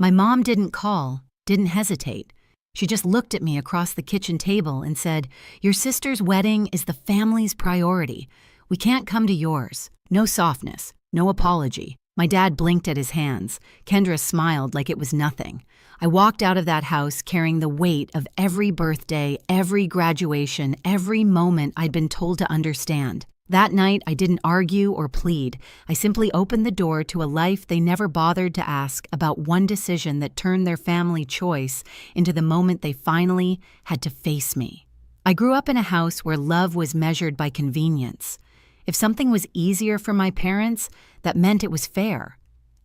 My mom didn't call, didn't hesitate. She just looked at me across the kitchen table and said, "Your sister's wedding is the family's priority. We can't come to yours." No softness, no apology. My dad blinked at his hands. Kendra smiled like it was nothing. I walked out of that house carrying the weight of every birthday, every graduation, every moment I'd been told to understand. That night, I didn't argue or plead. I simply opened the door to a life they never bothered to ask about, one decision that turned their family choice into the moment they finally had to face me. I grew up in a house where love was measured by convenience. If something was easier for my parents, that meant it was fair.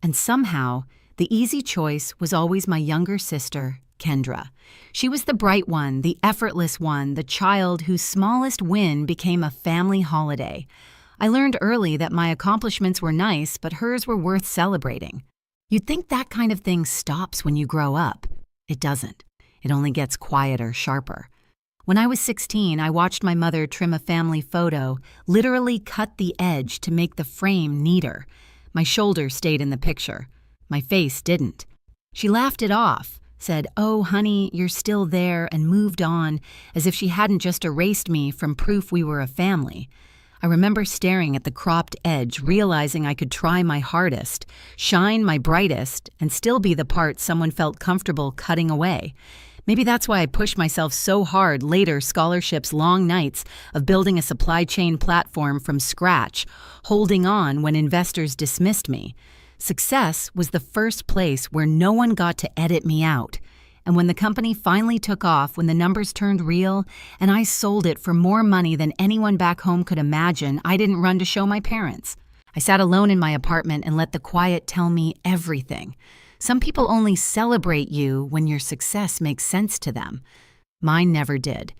And somehow, the easy choice was always my younger sister, Kendra. She was the bright one, the effortless one, the child whose smallest win became a family holiday. I learned early that my accomplishments were nice, but hers were worth celebrating. You'd think that kind of thing stops when you grow up. It doesn't. It only gets quieter, sharper. When I was 16, I watched my mother trim a family photo, literally cut the edge to make the frame neater. My shoulder stayed in the picture. My face didn't. She laughed it off, said, "Oh, honey, you're still there," and moved on, as if she hadn't just erased me from proof we were a family. I remember staring at the cropped edge, realizing I could try my hardest, shine my brightest, and still be the part someone felt comfortable cutting away. Maybe that's why I pushed myself so hard later, scholarships, long nights of building a supply chain platform from scratch, holding on when investors dismissed me. Success was the first place where no one got to edit me out. And when the company finally took off, when the numbers turned real, and I sold it for more money than anyone back home could imagine, I didn't run to show my parents. I sat alone in my apartment and let the quiet tell me everything. Some people only celebrate you when your success makes sense to them. Mine never did.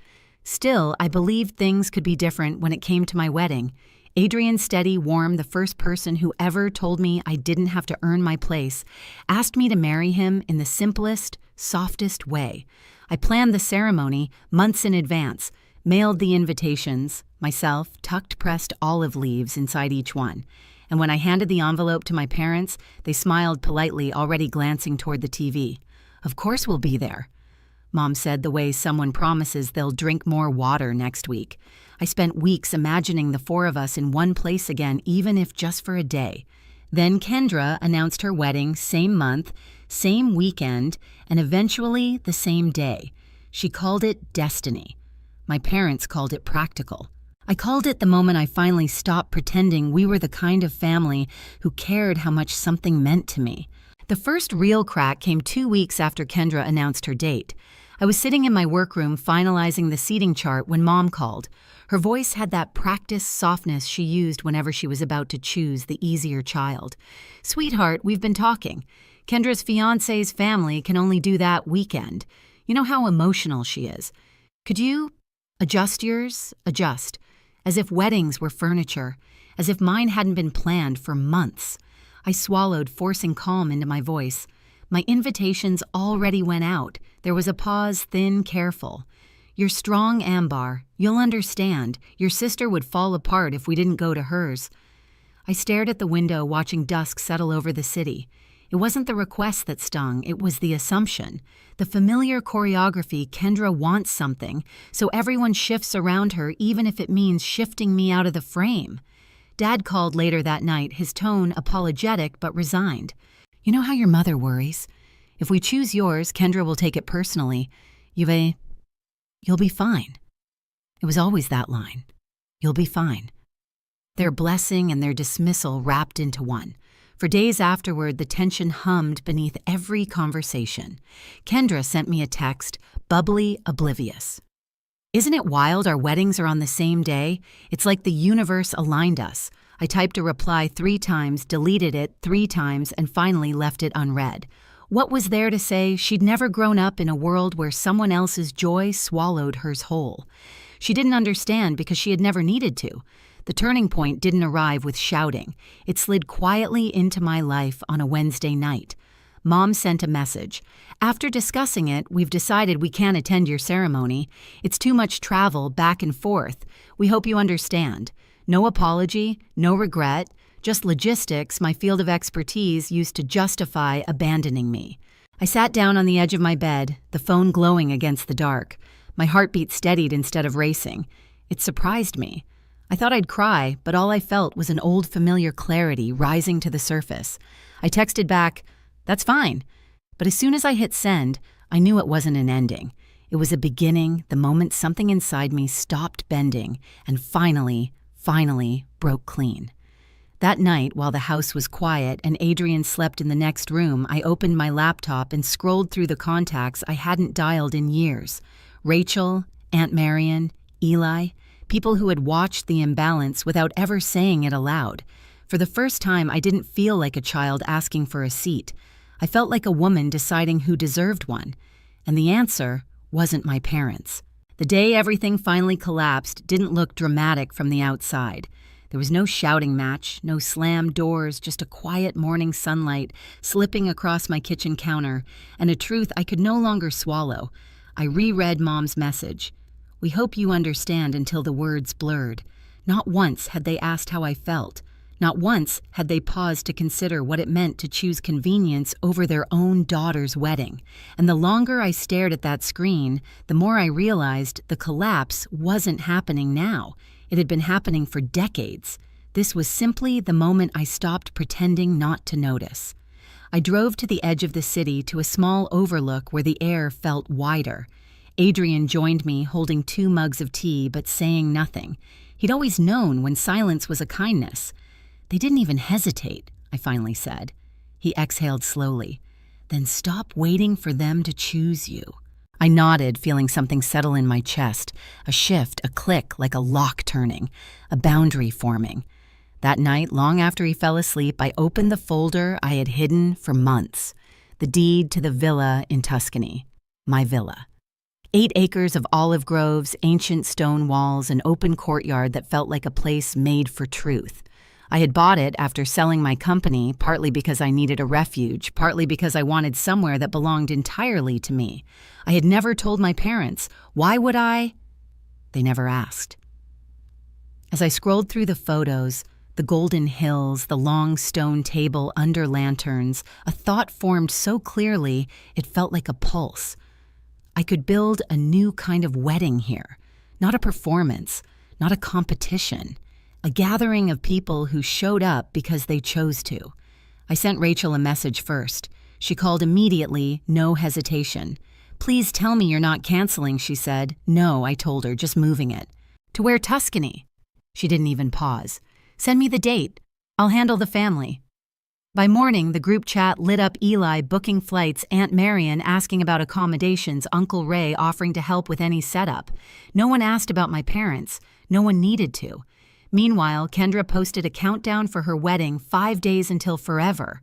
Still, I believed things could be different when it came to my wedding. Adrian Steady Warm, the first person who ever told me I didn't have to earn my place, asked me to marry him in the simplest, softest way. I planned the ceremony months in advance, mailed the invitations, myself tucked pressed olive leaves inside each one. And when I handed the envelope to my parents, they smiled politely, already glancing toward the TV. "Of course we'll be there," Mom said, the way someone promises they'll drink more water next week. I spent weeks imagining the four of us in one place again, even if just for a day. Then Kendra announced her wedding, same month, same weekend, and eventually the same day. She called it destiny. My parents called it practical. I called it the moment I finally stopped pretending we were the kind of family who cared how much something meant to me. The first real crack came 2 weeks after Kendra announced her date. I was sitting in my workroom finalizing the seating chart when Mom called. Her voice had that practiced softness she used whenever she was about to choose the easier child. "Sweetheart, we've been talking. Kendra's fiancé's family can only do that weekend. You know how emotional she is. Could you adjust yours? Adjust. As if weddings were furniture, as if mine hadn't been planned for months." I swallowed, forcing calm into my voice. My invitations already went out. There was a pause, thin, careful. "You're strong, Ambar. You'll understand. Your sister would fall apart if we didn't go to hers." I stared at the window, watching dusk settle over the city. It wasn't the request that stung, it was the assumption. The familiar choreography, Kendra wants something, so everyone shifts around her, even if it means shifting me out of the frame. Dad called later that night, his tone apologetic but resigned. "You know how your mother worries? If we choose yours, Kendra will take it personally. You'll be fine." It was always that line. You'll be fine. Their blessing and their dismissal wrapped into one. For days afterward, the tension hummed beneath every conversation. Kendra sent me a text, bubbly, oblivious. "Isn't it wild our weddings are on the same day? It's like the universe aligned us." I typed a reply 3 times, deleted it 3 times, and finally left it unread. What was there to say? She'd never grown up in a world where someone else's joy swallowed hers whole. She didn't understand because she had never needed to. The turning point didn't arrive with shouting. It slid quietly into my life on a Wednesday night. Mom sent a message. "After discussing it, we've decided we can't attend your ceremony. It's too much travel back and forth. We hope you understand. No apology, no regret, just logistics my field of expertise used to justify abandoning me." I sat down on the edge of my bed, the phone glowing against the dark. My heartbeat steadied instead of racing. It surprised me. I thought I'd cry, but all I felt was an old familiar clarity rising to the surface. I texted back, "That's fine." But as soon as I hit send, I knew it wasn't an ending. It was a beginning, the moment something inside me stopped bending and finally broke clean. That night, while the house was quiet and Adrian slept in the next room, I opened my laptop and scrolled through the contacts I hadn't dialed in years. Rachel, Aunt Marion, Eli, people who had watched the imbalance without ever saying it aloud. For the first time, I didn't feel like a child asking for a seat. I felt like a woman deciding who deserved one. And the answer wasn't my parents. The day everything finally collapsed didn't look dramatic from the outside. There was no shouting match, no slammed doors, just a quiet morning sunlight slipping across my kitchen counter, and a truth I could no longer swallow. I reread Mom's message. "We hope you understand," until the words blurred. Not once had they asked how I felt. Not once had they paused to consider what it meant to choose convenience over their own daughter's wedding. And the longer I stared at that screen, the more I realized the collapse wasn't happening now. It had been happening for decades. This was simply the moment I stopped pretending not to notice. I drove to the edge of the city to a small overlook where the air felt wider. Adrian joined me, holding 2 mugs of tea but saying nothing. He'd always known when silence was a kindness. "They didn't even hesitate," I finally said. He exhaled slowly. "Then stop waiting for them to choose you." I nodded, feeling something settle in my chest, a shift, a click, like a lock turning, a boundary forming. That night, long after he fell asleep, I opened the folder I had hidden for months, the deed to the villa in Tuscany, my villa. 8 acres of olive groves, ancient stone walls, an open courtyard that felt like a place made for truth. I had bought it after selling my company, partly because I needed a refuge, partly because I wanted somewhere that belonged entirely to me. I had never told my parents. Why would I? They never asked. As I scrolled through the photos, the golden hills, the long stone table under lanterns, a thought formed so clearly it felt like a pulse. I could build a new kind of wedding here, not a performance, not a competition. A gathering of people who showed up because they chose to. I sent Rachel a message first. She called immediately, no hesitation. "Please tell me you're not canceling," she said. "No," I told her, "just moving it." "To where, Tuscany?" She didn't even pause. "Send me the date. I'll handle the family." By morning, the group chat lit up. Eli booking flights, Aunt Marion asking about accommodations, Uncle Ray offering to help with any setup. No one asked about my parents. No one needed to. Meanwhile, Kendra posted a countdown for her wedding, 5 days until forever.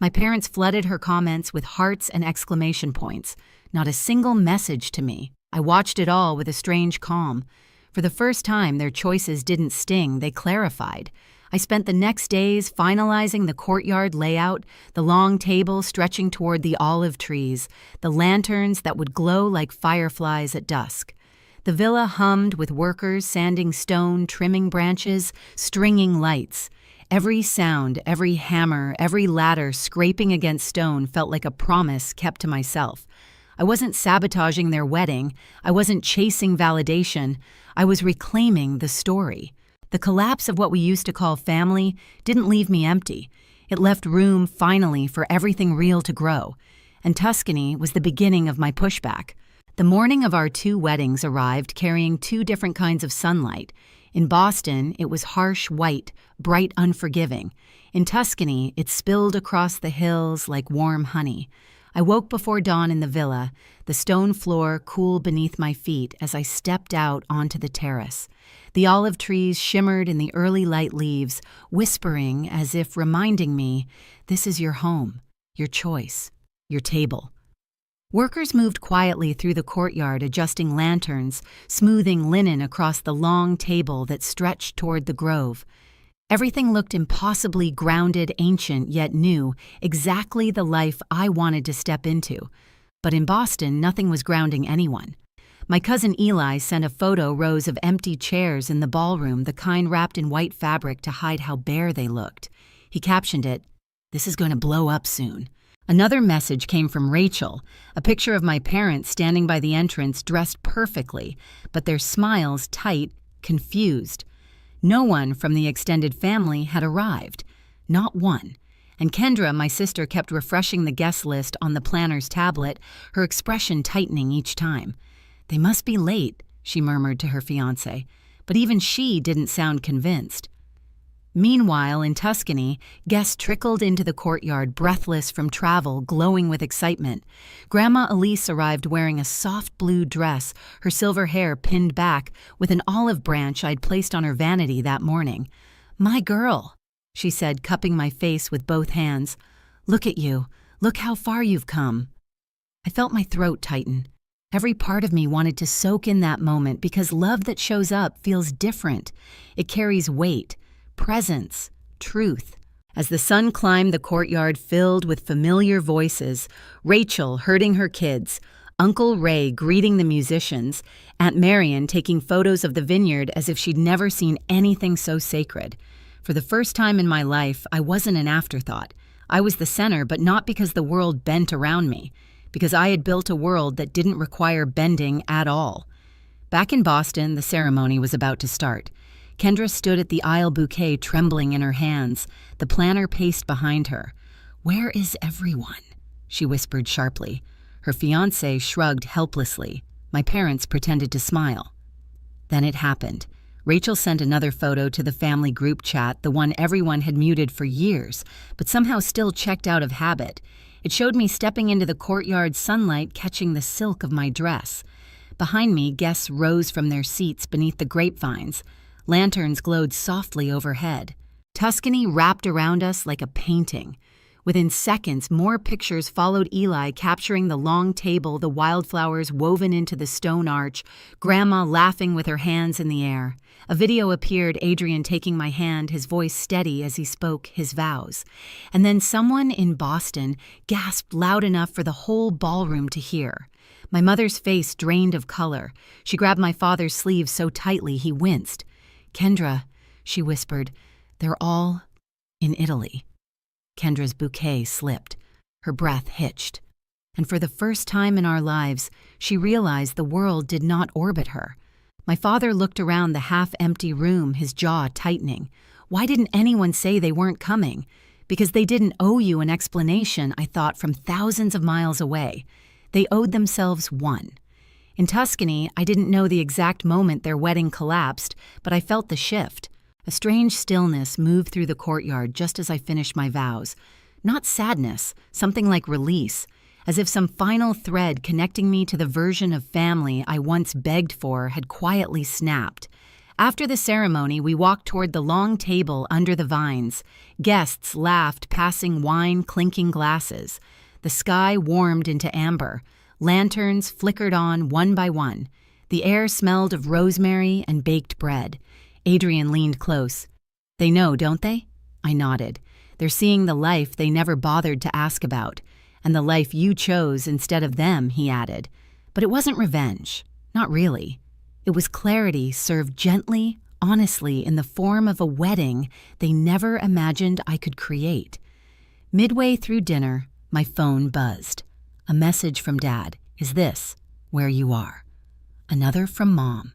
My parents flooded her comments with hearts and exclamation points. Not a single message to me. I watched it all with a strange calm. For the first time, their choices didn't sting, they clarified. I spent the next days finalizing the courtyard layout, the long table stretching toward the olive trees, the lanterns that would glow like fireflies at dusk. The villa hummed with workers sanding stone, trimming branches, stringing lights. Every sound, every hammer, every ladder scraping against stone felt like a promise kept to myself. I wasn't sabotaging their wedding. I wasn't chasing validation. I was reclaiming the story. The collapse of what we used to call family didn't leave me empty. It left room, finally, for everything real to grow. And Tuscany was the beginning of my pushback. The morning of our 2 weddings arrived carrying 2 different kinds of sunlight. In Boston, it was harsh white, bright unforgiving. In Tuscany, it spilled across the hills like warm honey. I woke before dawn in the villa, the stone floor cool beneath my feet as I stepped out onto the terrace. The olive trees shimmered in the early light leaves, whispering as if reminding me, this is your home, your choice, your table. Workers moved quietly through the courtyard, adjusting lanterns, smoothing linen across the long table that stretched toward the grove. Everything looked impossibly grounded, ancient, yet new, exactly the life I wanted to step into. But in Boston, nothing was grounding anyone. My cousin Eli sent a photo rows of empty chairs in the ballroom, the kind wrapped in white fabric to hide how bare they looked. He captioned it, "This is going to blow up soon." Another message came from Rachel, a picture of my parents standing by the entrance dressed perfectly, but their smiles tight, confused. No one from the extended family had arrived. Not one. And Kendra, my sister, kept refreshing the guest list on the planner's tablet, her expression tightening each time. "They must be late," she murmured to her fiancé, but even she didn't sound convinced. Meanwhile, in Tuscany, guests trickled into the courtyard, breathless from travel, glowing with excitement. Grandma Elise arrived wearing a soft blue dress, her silver hair pinned back, with an olive branch I'd placed on her vanity that morning. "My girl," she said, cupping my face with both hands. "Look at you. Look how far you've come." I felt my throat tighten. Every part of me wanted to soak in that moment because love that shows up feels different. It carries weight, presence, truth. As the sun climbed the courtyard filled with familiar voices, Rachel herding her kids, Uncle Ray greeting the musicians, Aunt Marion taking photos of the vineyard as if she'd never seen anything so sacred. For the first time in my life, I wasn't an afterthought. I was the center, but not because the world bent around me, because I had built a world that didn't require bending at all. Back in Boston, the ceremony was about to start. Kendra stood at the aisle bouquet trembling in her hands. The planner paced behind her. "Where is everyone?" she whispered sharply. Her fiancé shrugged helplessly. My parents pretended to smile. Then it happened. Rachel sent another photo to the family group chat, the one everyone had muted for years, but somehow still checked out of habit. It showed me stepping into the courtyard sunlight, catching the silk of my dress. Behind me, guests rose from their seats beneath the grapevines. Lanterns glowed softly overhead. Tuscany wrapped around us like a painting. Within seconds, more pictures followed Eli, capturing the long table, the wildflowers woven into the stone arch, Grandma laughing with her hands in the air. A video appeared, Adrian taking my hand, his voice steady as he spoke his vows. And then someone in Boston gasped loud enough for the whole ballroom to hear. My mother's face drained of color. She grabbed my father's sleeve so tightly he winced. "Kendra," she whispered, "they're all in Italy." Kendra's bouquet slipped. Her breath hitched. And for the first time in our lives, she realized the world did not orbit her. My father looked around the half-empty room, his jaw tightening. Why didn't anyone say they weren't coming? Because they didn't owe you an explanation, I thought, from thousands of miles away. They owed themselves one. In Tuscany, I didn't know the exact moment their wedding collapsed, but I felt the shift. A strange stillness moved through the courtyard just as I finished my vows. Not sadness, something like release, as if some final thread connecting me to the version of family I once begged for had quietly snapped. After the ceremony, we walked toward the long table under the vines. Guests laughed, passing wine, clinking glasses. The sky warmed into amber. Lanterns flickered on one by one. The air smelled of rosemary and baked bread. Adrian leaned close. "They know, don't they?" I nodded. "They're seeing the life they never bothered to ask about. And the life you chose instead of them," he added. But it wasn't revenge. Not really. It was clarity served gently, honestly, in the form of a wedding they never imagined I could create. Midway through dinner, my phone buzzed. A message from Dad. "Is this where you are?" Another from Mom.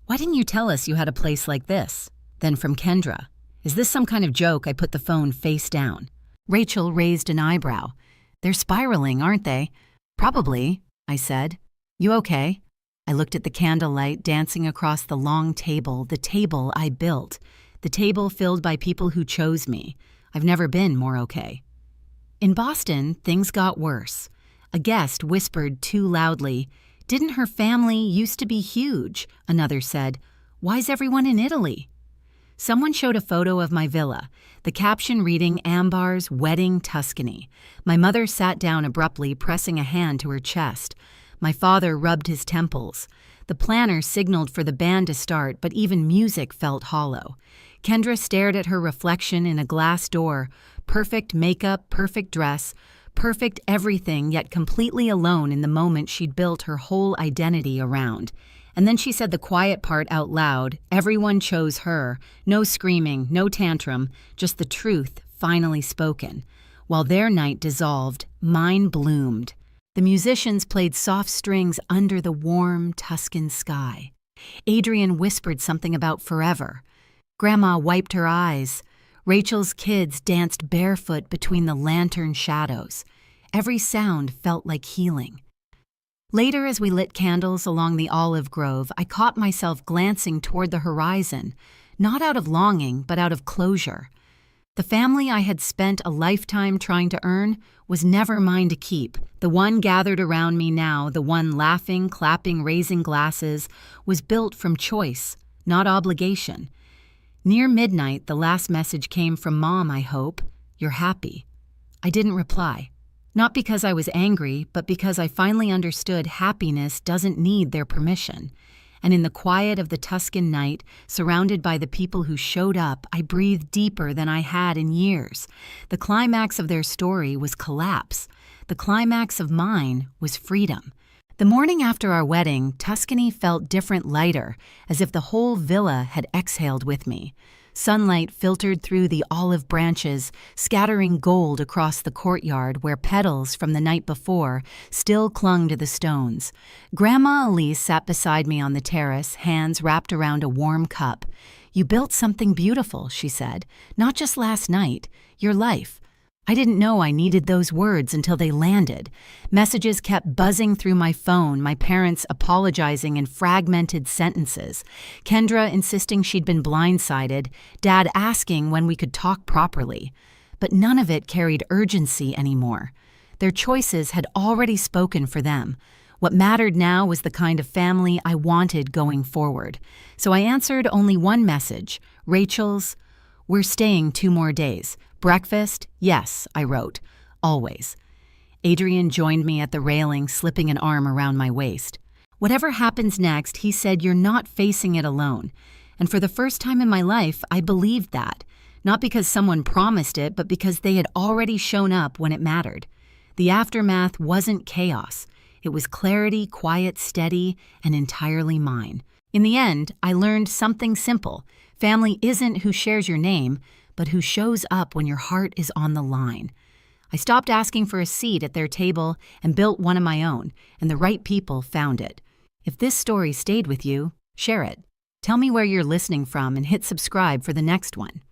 "Why didn't you tell us you had a place like this?" Then from Kendra. "Is this some kind of joke?" I put the phone face down. Rachel raised an eyebrow. "They're spiraling, aren't they?" "Probably," I said. "You okay?" I looked at the candlelight dancing across the long table, the table I built, the table filled by people who chose me. I've never been more okay. In Boston, things got worse. A guest whispered too loudly, "Didn't her family used to be huge?" Another said, "Why's everyone in Italy?" Someone showed a photo of my villa, the caption reading Ambar's Wedding Tuscany. My mother sat down abruptly, pressing a hand to her chest. My father rubbed his temples. The planner signaled for the band to start, but even music felt hollow. Kendra stared at her reflection in a glass door. Perfect makeup, perfect dress, perfect everything, yet completely alone in the moment she'd built her whole identity around. And then she said the quiet part out loud. Everyone chose her. No screaming, no tantrum, just the truth finally spoken. While their night dissolved, mine bloomed. The musicians played soft strings under the warm Tuscan sky. Adrian whispered something about forever. Grandma wiped her eyes. Rachel's kids danced barefoot between the lantern shadows. Every sound felt like healing. Later, as we lit candles along the olive grove, I caught myself glancing toward the horizon, not out of longing, but out of closure. The family I had spent a lifetime trying to earn was never mine to keep. The one gathered around me now, the one laughing, clapping, raising glasses, was built from choice, not obligation. Near midnight, the last message came from Mom, I hope. You're happy. I didn't reply. Not because I was angry, but because I finally understood happiness doesn't need their permission. And in the quiet of the Tuscan night, surrounded by the people who showed up, I breathed deeper than I had in years. The climax of their story was collapse. The climax of mine was freedom. The morning after our wedding, Tuscany felt different, lighter, as if the whole villa had exhaled with me. Sunlight filtered through the olive branches, scattering gold across the courtyard where petals from the night before still clung to the stones. Grandma Elise sat beside me on the terrace, hands wrapped around a warm cup. "You built something beautiful," she said. "Not just last night, your life." I didn't know I needed those words until they landed. Messages kept buzzing through my phone, my parents apologizing in fragmented sentences, Kendra insisting she'd been blindsided, Dad asking when we could talk properly. But none of it carried urgency anymore. Their choices had already spoken for them. What mattered now was the kind of family I wanted going forward. So I answered only one message, Rachel's, "We're staying 2 more days. Breakfast? Yes," I wrote. Always. Adrian joined me at the railing, slipping an arm around my waist. Whatever happens next, he said, you're not facing it alone. And for the first time in my life, I believed that. Not because someone promised it, but because they had already shown up when it mattered. The aftermath wasn't chaos. It was clarity, quiet, steady, and entirely mine. In the end, I learned something simple. Family isn't who shares your name, but who shows up when your heart is on the line. I stopped asking for a seat at their table and built one of my own, and the right people found it. If this story stayed with you, share it. Tell me where you're listening from and hit subscribe for the next one.